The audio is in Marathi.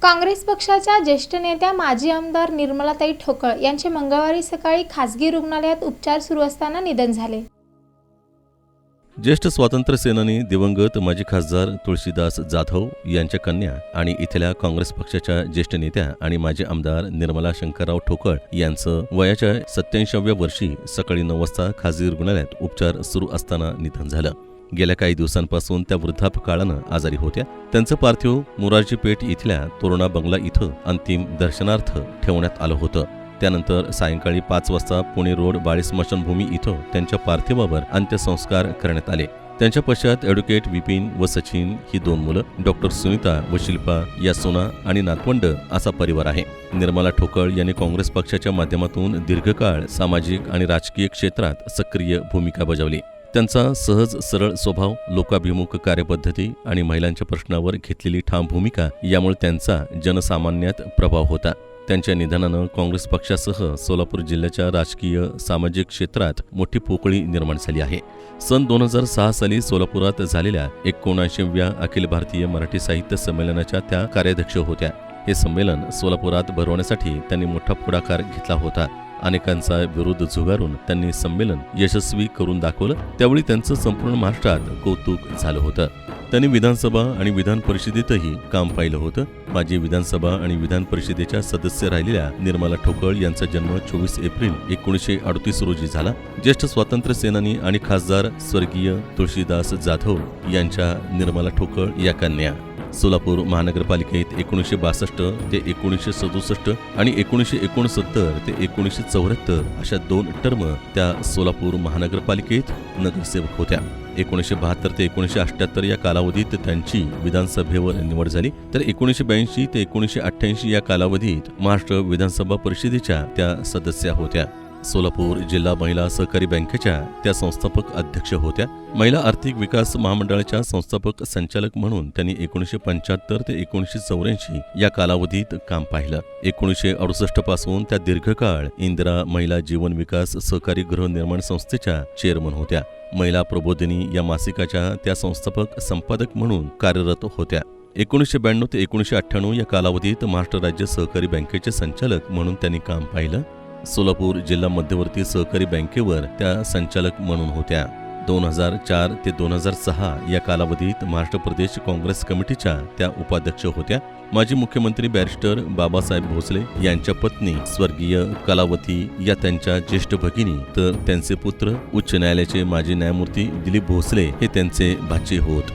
काँग्रेस पक्षाच्या ज्येष्ठ नेत्या माजी आमदार निर्मलाताई ठोकळ यांचे मंगळवारी सकाळी खासगी रुग्णालयात उपचार सुरू असताना निधन झाले. ज्येष्ठ स्वातंत्र्य सेनानी दिवंगत माजी खासदार तुळशीदास जाधव यांच्या कन्या आणि इथल्या काँग्रेस पक्षाच्या ज्येष्ठ नेत्या आणि माजी आमदार निर्मला शंकरराव ठोकळ यांचं वयाच्या 87व्या वर्षी सकाळी 9 वाजता खासगी रुग्णालयात उपचार सुरू असताना निधन झालं. गेल्या काही दिवसांपासून त्या वृद्धापकाळानं आजारी होत्या. त्यांचं पार्थिव मोरारजी पेठ इथल्या तोरणा बंगला इथं अंतिम दर्शनार्थ ठेवण्यात आलं होतं. त्यानंतर सायंकाळी 5 वाजता पुणे रोड बाळी स्मशानभूमी इथं त्यांच्या पार्थिवावर अंत्यसंस्कार करण्यात आले. त्यांच्या पश्चात ॲडव्होकेट विपिन व सचिन ही 2 मुलं, डॉक्टर सुनीता व शिल्पा या सुना आणि नातवंड असा परिवार आहे. निर्मला ठोकळ यांनी काँग्रेस पक्षाच्या माध्यमातून दीर्घकाळ सामाजिक आणि राजकीय क्षेत्रात सक्रिय भूमिका बजावली. त्यांचा सहज सरळ स्वभाव, लोकाभिमुख कार्यपद्धती आणि महिलांच्या प्रश्नावर घेतलेली ठाम भूमिका यामुळे त्यांचा जनसामान्यात प्रभाव होता. त्यांच्या निधनानं काँग्रेस पक्षासह सोलापूर जिल्ह्याच्या राजकीय सामाजिक क्षेत्रात मोठी पोकळी निर्माण झाली आहे. सन 2006 साली सोलापुरात झालेल्या 79व्या अखिल भारतीय मराठी साहित्य संमेलनाच्या त्या कार्याध्यक्ष होत्या. हे संमेलन सोलापुरात भरवण्यासाठी त्यांनी मोठा पुढाकार घेतला होता. अनेकांचा विरोध झुगारून त्यांनी संमेलन यशस्वी करून दाखवलं. त्यावेळी त्यांचं संपूर्ण महाराष्ट्रात कौतुक झालं होतं. त्यांनी विधानसभा आणि विधान परिषदेतही काम पाहिलं होतं. माजी विधानसभा आणि विधान परिषदेच्या सदस्य राहिलेल्या निर्मला ठोकळ यांचा जन्म 24 एप्रिल 1938 रोजी झाला. ज्येष्ठ स्वातंत्र्य सेनानी आणि खासदार स्वर्गीय तुळशीदास जाधव यांच्या निर्मला ठोकळ या कन्या. सोलापूर महानगरपालिकेत 1962 ते 1967 आणि 1969 ते 1974 अशा 2 टर्म त्या सोलापूर महानगरपालिकेत नगरसेवक होत्या. 1972 ते 1978 या कालावधीत त्यांची विधानसभेवर निवड झाली, तर 1982 ते 1988 या कालावधीत महाराष्ट्र विधानसभा परिषदेच्या त्या सदस्या होत्या. सोलापूर जिल्हा महिला सहकारी बँकेच्या त्या संस्थापक अध्यक्ष होत्या. महिला आर्थिक विकास महामंडळाच्या संस्थापक संचालक म्हणून त्यांनी 1975 ते 1984 या कालावधीत काम पाहिलं. 1968 पासून त्या दीर्घकाळ इंदिरा महिला जीवन विकास सहकारी गृहनिर्माण संस्थेच्या चेअरमन होत्या. महिला प्रबोधिनी या मासिकाच्या त्या संस्थापक संपादक म्हणून कार्यरत होत्या. 1992 ते 1998 या कालावधीत महाराष्ट्र राज्य सहकारी बँकेचे संचालक म्हणून त्यांनी काम पाहिलं. सोलापूर जिल्हा मध्यवर्ती सहकारी बँकेवर त्या संचालक म्हणून होत्या. 2004 ते 2006 या कालावधीत महाराष्ट्र प्रदेश काँग्रेस कमिटीच्या त्या उपाध्यक्ष होत्या. माजी मुख्यमंत्री बॅरिस्टर बाबासाहेब भोसले यांच्या पत्नी स्वर्गीय कलावती या त्यांच्या ज्येष्ठ भगिनी, तर त्यांचे पुत्र उच्च न्यायालयाचे माजी न्यायमूर्ती दिलीप भोसले हे त्यांचे भाचे होत.